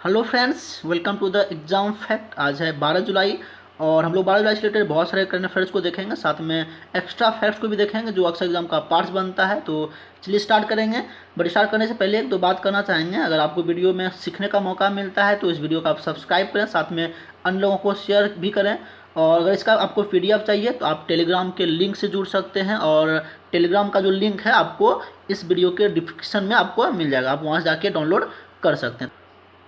Hello friends, welcome to the exam fact. आज है 12 जुलाई और हम लोग 12 जुलाई से रिलेटेड बहुत सारे करंट अफेयर्स को देखेंगे, साथ में एक्स्ट्रा फैक्ट्स को भी देखेंगे जो अक्सर एग्जाम का पार्ट्स बनता है। तो चलिए स्टार्ट करेंगे। बट स्टार्ट करने से पहले एक दो बात करना चाहेंगे। अगर आपको वीडियो में सीखने का मौका मिलता है तो इस वीडियो को आप सब्सक्राइब करें, साथ में अन्य लोगों को शेयर भी करें। और अगर इसका आपको PDF चाहिए तो आप टेलीग्राम के लिंक से जुड़ सकते हैं, और टेलीग्राम का जो लिंक है आपको इस वीडियो के डिस्क्रिप्शन में आपको मिल जाएगा, आप वहाँ से जाके डाउनलोड कर सकते हैं।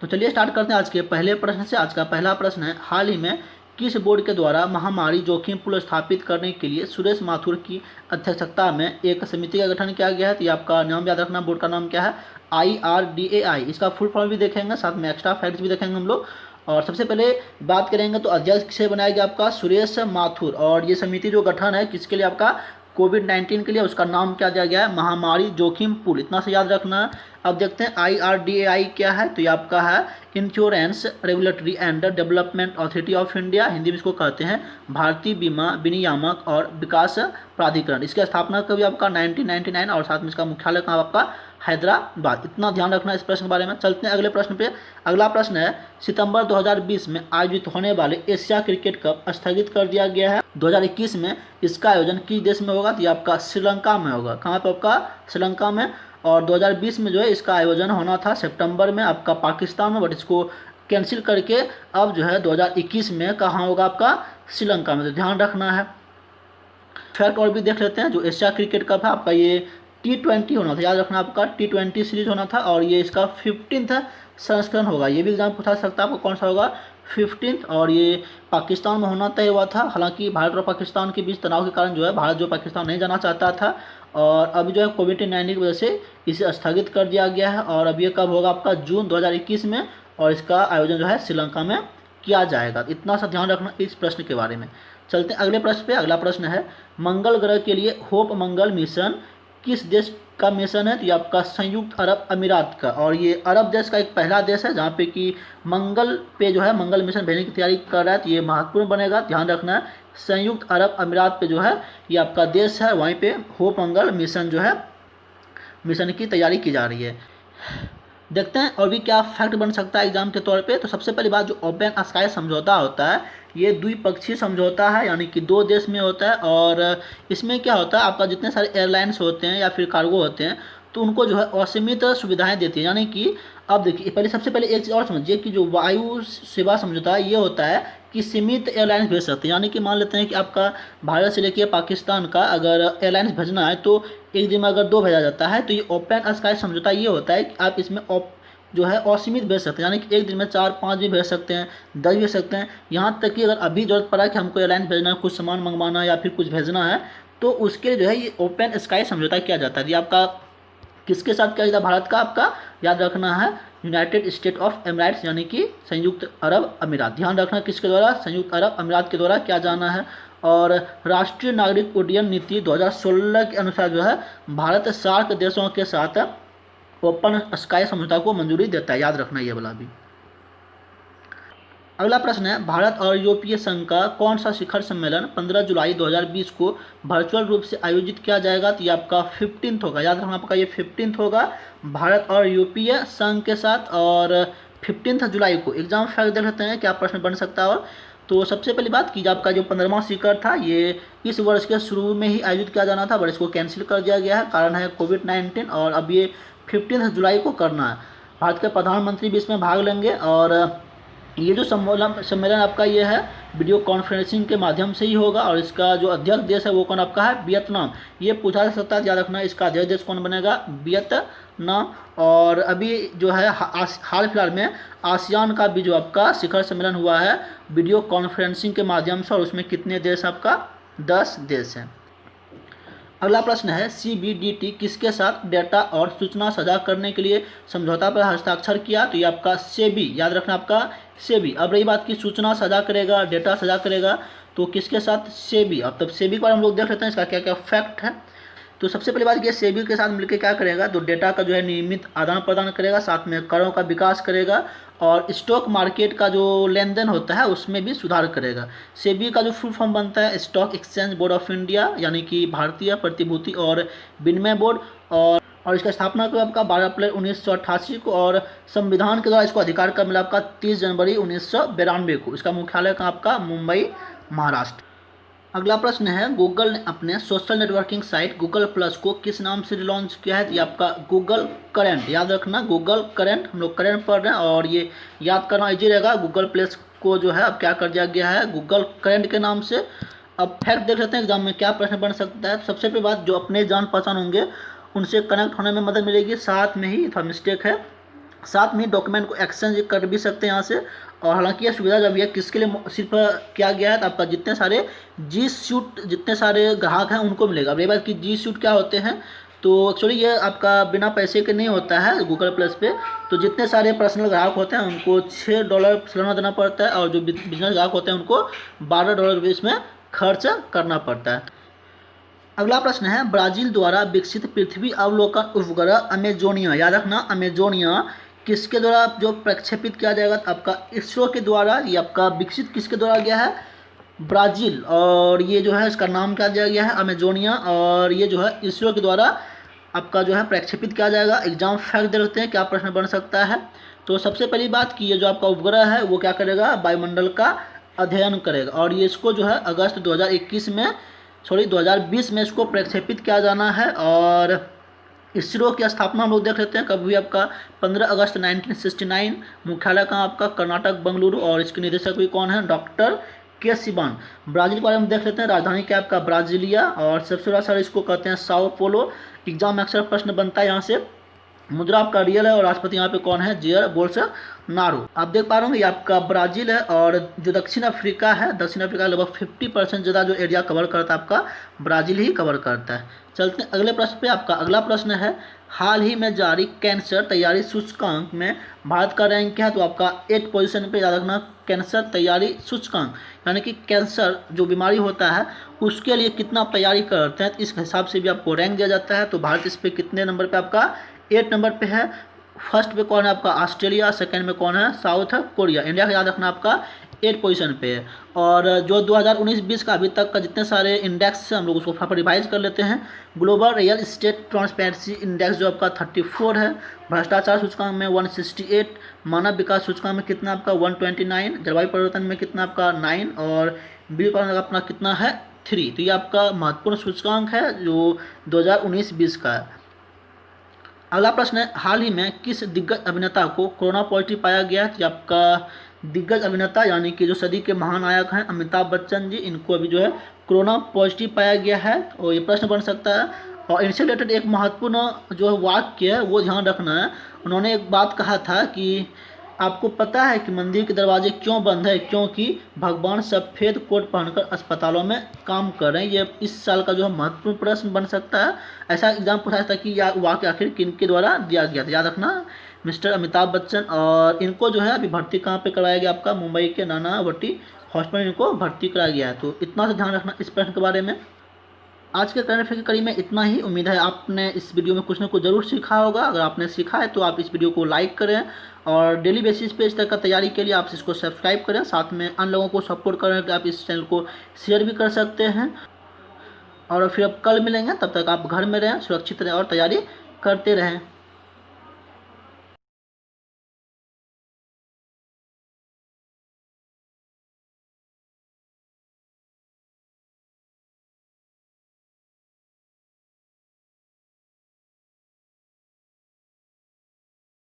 तो चलिए स्टार्ट करते हैं आज के पहले प्रश्न से। आज का पहला प्रश्न है, हाल ही में किस बोर्ड के द्वारा महामारी जोखिम पूल स्थापित करने के लिए सुरेश माथुर की अध्यक्षता में एक समिति का गठन किया गया है? तो ये आपका नाम याद रखना, बोर्ड का नाम क्या है? IRDAI। इसका फुल फॉर्म भी देखेंगे, साथ में एक्स्ट्रा फैक्ट्स भी देखेंगे हम लोग। और सबसे पहले बात करेंगे तो अध्यक्ष किसे बनाया गया? आपका सुरेश माथुर। और ये समिति जो गठन है किसके लिए? आपका कोविड-19 के लिए। उसका नाम क्या दिया गया है? महामारी जोखिम पूल। इतना से याद रखना है। अब देखते हैं IRDAI क्या है। तो ये आपका है insurance regulatory and development authority of India, Hindi में इसको कहते हैं भारतीय बीमा विनियामक और विकास प्राधिकरण। इसकी स्थापना कभी? आपका 1999, और साथ में इसका मुख्यालय कहाँ? आपका हैदराबाद। इतना ध्यान रखना इस प्रश्न के बारे में। चलते हैं अगले प्रश्न पे। अगला प्रश्न है, सितंबर 2020 में आयोजित होने वाले एशिया क्रिकेट कप स्थगित कर दिया गया है। 2021 में इसका आयोजन किस देश में होगा? तो ये आपका श्रीलंका में होगा। कहाँ पर? आपका श्रीलंका में। और 2020 में जो है इसका आयोजन होना था सितंबर में आपका पाकिस्तान में, बट इसको कैंसिल करके अब जो है 2021 में कहाँ होगा? आपका श्रीलंका में। तो ध्यान रखना है। फैक्ट और भी देख लेते हैं। जो एशिया क्रिकेट कप है आपका ये T20 होना था, याद रखना, आपका T20 सीरीज होना था, और ये इसका 15th संस्करण होगा। ये भी एग्जाम पूछा सकता है आपको, कौन सा होगा? 15th। और ये पाकिस्तान में होना तय हुआ था। हालांकि भारत और पाकिस्तान के बीच तनाव के कारण जो है भारत जो पाकिस्तान नहीं जाना चाहता था, और अभी जो है कोविड-19 की वजह से इसे स्थगित कर दिया गया है। और अब ये कब होगा? आपका जून 2021 में, और इसका आयोजन जो है श्रीलंका में किया जाएगा। इतना सा ध्यान रखना इस प्रश्न के बारे में। चलते हैं अगले प्रश्न पे। अगला प्रश्न है, मंगल ग्रह के लिए होप मंगल मिशन किस देश का मिशन है? तो ये आपका संयुक्त अरब अमीरात का। और ये अरब देश का एक पहला देश है जहाँ पे कि मंगल पे जो है मंगल मिशन भेजने की तैयारी कर रहा है। तो ये महत्वपूर्ण बनेगा, ध्यान रखना है। संयुक्त अरब अमीरात पे जो है ये आपका देश है, वहीं पे होप मंगल मिशन जो है मिशन की तैयारी की जा रही है। देखते हैं और भी क्या फैक्ट बन सकता है एग्जाम के तौर पे। तो सबसे पहली बात, जो ओपन स्काई समझौता होता है ये द्विपक्षीय समझौता है, यानी कि दो देश में होता है। और इसमें क्या होता है, आपका जितने सारे एयरलाइंस होते हैं या फिर कार्गो होते हैं तो उनको जो है असीमित सुविधाएं देती है। यानी कि अब देखिए, सबसे पहले एक चीज़ और समझिए कि जो वायु सेवा समझौता है ये होता है कि सीमित एयरलाइंस भेज सकते हैं। यानी कि मान लेते हैं कि आपका भारत से लेकर पाकिस्तान का अगर एयरलाइंस भेजना है तो एक दिन में अगर 2 भेजा जाता है। तो ये ओपन स्काई समझौता ये होता है कि आप इसमें जो है असीमित भेज सकते हैं, यानी कि एक दिन में 4-5 भी भेज सकते हैं, 10 भी भेज सकते हैं। यहाँ तक कि अगर अभी जरूरत पड़ा कि हमको एयरलाइंस भेजना है, कुछ सामान मंगवाना या फिर कुछ भेजना है, तो उसके लिए जो है ये ओपन स्काई समझौता किया जाता है। ये आपका किसके साथ किया जाता है? भारत का, आपका याद रखना है, यूनाइटेड स्टेट ऑफ एमिरेट्स, यानी कि संयुक्त अरब अमीरात। ध्यान रखना किसके द्वारा? संयुक्त अरब अमीरात के द्वारा किया जाना है। और राष्ट्रीय नागरिक उड्डयन नीति 2016 के अनुसार जो है भारत सार्क देशों के साथ ओपन स्काई समझौता को मंजूरी देता है, याद रखना ये वाला भी। अगला प्रश्न है, भारत और यूरोपीय संघ का कौन सा शिखर सम्मेलन 15 जुलाई 2020 को वर्चुअल रूप से आयोजित किया जाएगा? तो ये आपका 15th होगा, याद रखना, आपका ये 15th होगा भारत और यूरोपीय संघ के साथ। और 15 जुलाई को एग्जाम फैक्ट देख लेते हैं क्या प्रश्न बन सकता है। और तो सबसे पहली बात की आपका जो 15वां शिखर था ये इस वर्ष के शुरू में ही आयोजित किया जाना था, बट इसको कैंसिल कर दिया गया है, कारण है कोविड-19। और अब ये 15 जुलाई को करना है। भारत के प्रधानमंत्री भी इसमें भाग लेंगे। और ये जो सम्मेलन आपका ये है वीडियो कॉन्फ्रेंसिंग के माध्यम से ही होगा। और इसका जो अध्यक्ष देश है वो कौन? आपका है वियतनाम। ये पूछा जा सकता है, याद रखना, इसका अध्यक्ष देश कौन बनेगा? वियतनाम। और अभी जो है हाल फिलहाल में आसियान का भी जो आपका शिखर सम्मेलन हुआ है वीडियो कॉन्फ्रेंसिंग के माध्यम से, और उसमें कितने देश? आपका 10 देश हैं। अगला प्रश्न है, CBDT किसके साथ डेटा और सूचना साझा करने के लिए समझौता पर हस्ताक्षर किया? तो ये आपका सेबी, याद रखना, आपका सेबी। अब रही बात की सूचना साझा करेगा, डेटा साझा करेगा, तो किसके साथ? सेबी। अब तब सेबी पर हम लोग देख लेते हैं इसका क्या क्या फैक्ट है। तो सबसे पहली बात ये, सेबी के साथ मिलकर क्या करेगा? तो डेटा का जो है नियमित आदान प्रदान करेगा, साथ में करों का विकास करेगा, और स्टॉक मार्केट का जो लेन देन होता है उसमें भी सुधार करेगा। सेबी का जो फुल फॉर्म बनता है stock exchange board of India, यानी कि भारतीय प्रतिभूति और विनिमय बोर्ड। और इसका स्थापना कब आपका 12 अप्रैल 1988 को, और संविधान के द्वारा इसको अधिकार कब मिला आपका 30 जनवरी 1992 को। इसका मुख्यालय कहाँ आपका मुंबई महाराष्ट्र। अगला प्रश्न है, गूगल ने अपने social networking site Google plus को किस नाम से लॉन्च किया है? ये आपका गूगल करेंट, याद रखना गूगल करेंट, हम लोग करेंट पढ़ रहे हैं और ये याद करना इजी रहेगा। गूगल प्लस को जो है अब क्या कर दिया गया है गूगल करेंट के नाम से। अब फैक्ट देख लेते हैं एग्जाम में क्या प्रश्न बन सकता है। सबसे पहली बात, जो अपने जान पहचान होंगे उनसे कनेक्ट होने में मदद मिलेगी, साथ में ही थोड़ा मिस्टेक है, साथ में डॉक्यूमेंट को एक्सचेंज कर भी सकते हैं यहाँ से। और हालांकि यह सुविधा जब यह किसके लिए सिर्फ किया गया है तो आपका जितने सारे जी सूट जितने सारे ग्राहक हैं उनको मिलेगा। अब ये बात कि जी सूट क्या होते हैं, तो एक्चुअली ये आपका बिना पैसे के नहीं होता है गूगल प्लस पे। तो जितने सारे पर्सनल ग्राहक होते हैं उनको $6 सालाना देना पड़ता है, और जो बिजनेस ग्राहक होते हैं उनको $12 इसमें खर्च करना पड़ता है। अगला प्रश्न है, ब्राज़ील द्वारा विकसित पृथ्वी अवलोकन उपग्रह अमेजोनिया, याद रखना अमेजोनिया किसके द्वारा जो प्रक्षेपित किया जाएगा? आपका इसरो के द्वारा। ये आपका विकसित किसके द्वारा गया है? ब्राज़ील। और ये जो है इसका नाम क्या दिया गया है? अमेजोनिया। और ये जो है इसरो के द्वारा आपका जो है प्रक्षेपित किया जाएगा। एग्जाम फैक्ट दे देते हैं क्या प्रश्न बन सकता है। तो सबसे पहली बात कि ये जो आपका उपग्रह है वो क्या करेगा? वायुमंडल का अध्ययन करेगा, और ये इसको जो है अगस्त 2020 में इसको प्रक्षेपित किया जाना है। और इसरो की स्थापना हम लोग देख लेते हैं कब हुई आपका 15 अगस्त 1969। मुख्यालय कहाँ आपका? कर्नाटक बेंगलुरु। और इसके निदेशक भी कौन है? डॉक्टर के सिवान। ब्राज़ील के बारे में देख लेते हैं, राजधानी क्या आपका? ब्राज़ीलिया। और सबसे बड़ा शहर इसको कहते हैं साओ पोलो। एग्जाम में अक्सर प्रश्न बनता है यहाँ से। मुद्रा आपका रियल है, और राष्ट्रपति यहाँ पे कौन है? Jair Bolsonaro. आप देख पा रहे होंगे ये आपका ब्राज़ील है। और जो दक्षिण अफ्रीका है, दक्षिण अफ्रीका लगभग 50% ज़्यादा जो एरिया कवर करता है आपका ब्राज़ील ही कवर करता है। चलते हैं अगले प्रश्न पे। आपका अगला प्रश्न है, हाल ही में जारी कैंसर तैयारी सूचकांक में भारत का रैंक क्या है? तो आपका 8 पोजीशन पे, याद रखना कैंसर तैयारी सूचकांक, यानी कि कैंसर जो बीमारी होता है उसके लिए कितना तैयारी करते हैं, इस हिसाब से भी आपको रैंक दिया जाता है। तो भारत इस पे कितने नंबर पे? आपका 8 नंबर पे है। फर्स्ट पे कौन है आपका? ऑस्ट्रेलिया। सेकंड में कौन है? South Korea. इंडिया का याद रखना आपका 8 पोजीशन पे है। और जो 2019-20 का अभी तक का जितने सारे इंडेक्स हम लोग उसको फटाफट रिवाइज कर लेते हैं। Global real estate transparency index जो आपका 34 है, भ्रष्टाचार सूचकांक में 168, मानव विकास सूचकांक में कितना आपका 129, जलवायु परिवर्तन में कितना आपका 9, और बिल पालन अपना कितना है 3। तो ये आपका महत्वपूर्ण सूचकांक है जो 2019-20 का है। अगला प्रश्न है, हाल ही में किस दिग्गज अभिनेता को कोरोना पॉजिटिव पाया गया है? तो आपका दिग्गज अभिनेता यानी कि जो सदी के महानायक हैं अमिताभ बच्चन जी, इनको अभी जो है कोरोना पॉजिटिव पाया गया है। और ये प्रश्न बन सकता है। और इनसे रिलेटेड एक महत्वपूर्ण जो वाक्य है वो ध्यान रखना है। उन्होंने एक बात कहा था कि आपको पता है कि मंदिर के दरवाजे क्यों बंद है? क्योंकि भगवान सफ़ेद कोट पहनकर अस्पतालों में काम कर रहे हैं। ये इस साल का जो है महत्वपूर्ण प्रश्न बन सकता है। ऐसा एग्जाम पूछा जाता है कि यह वाक्य आखिर किनके द्वारा दिया गया था? याद रखना मिस्टर अमिताभ बच्चन। और इनको जो है अभी भर्ती कहाँ पे कराया गया? आपका मुंबई के नानावटी हॉस्पिटल इनको भर्ती कराया गया है। तो इतना सा ध्यान रखना इस प्रश्न के बारे में। आज के करंट अफेयर की कड़ी में इतना ही। उम्मीद है आपने इस वीडियो में कुछ ना कुछ जरूर सीखा होगा। अगर आपने सीखा है तो आप इस वीडियो को लाइक करें, और डेली बेसिस पे इस तरह का तैयारी के लिए आप इसको सब्सक्राइब करें। साथ में अन्य लोगों को सपोर्ट करें कि आप इस चैनल को शेयर भी कर सकते हैं। और फिर अब कल मिलेंगे, तब तक आप घर में रहें, सुरक्षित रहें और तैयारी करते रहें।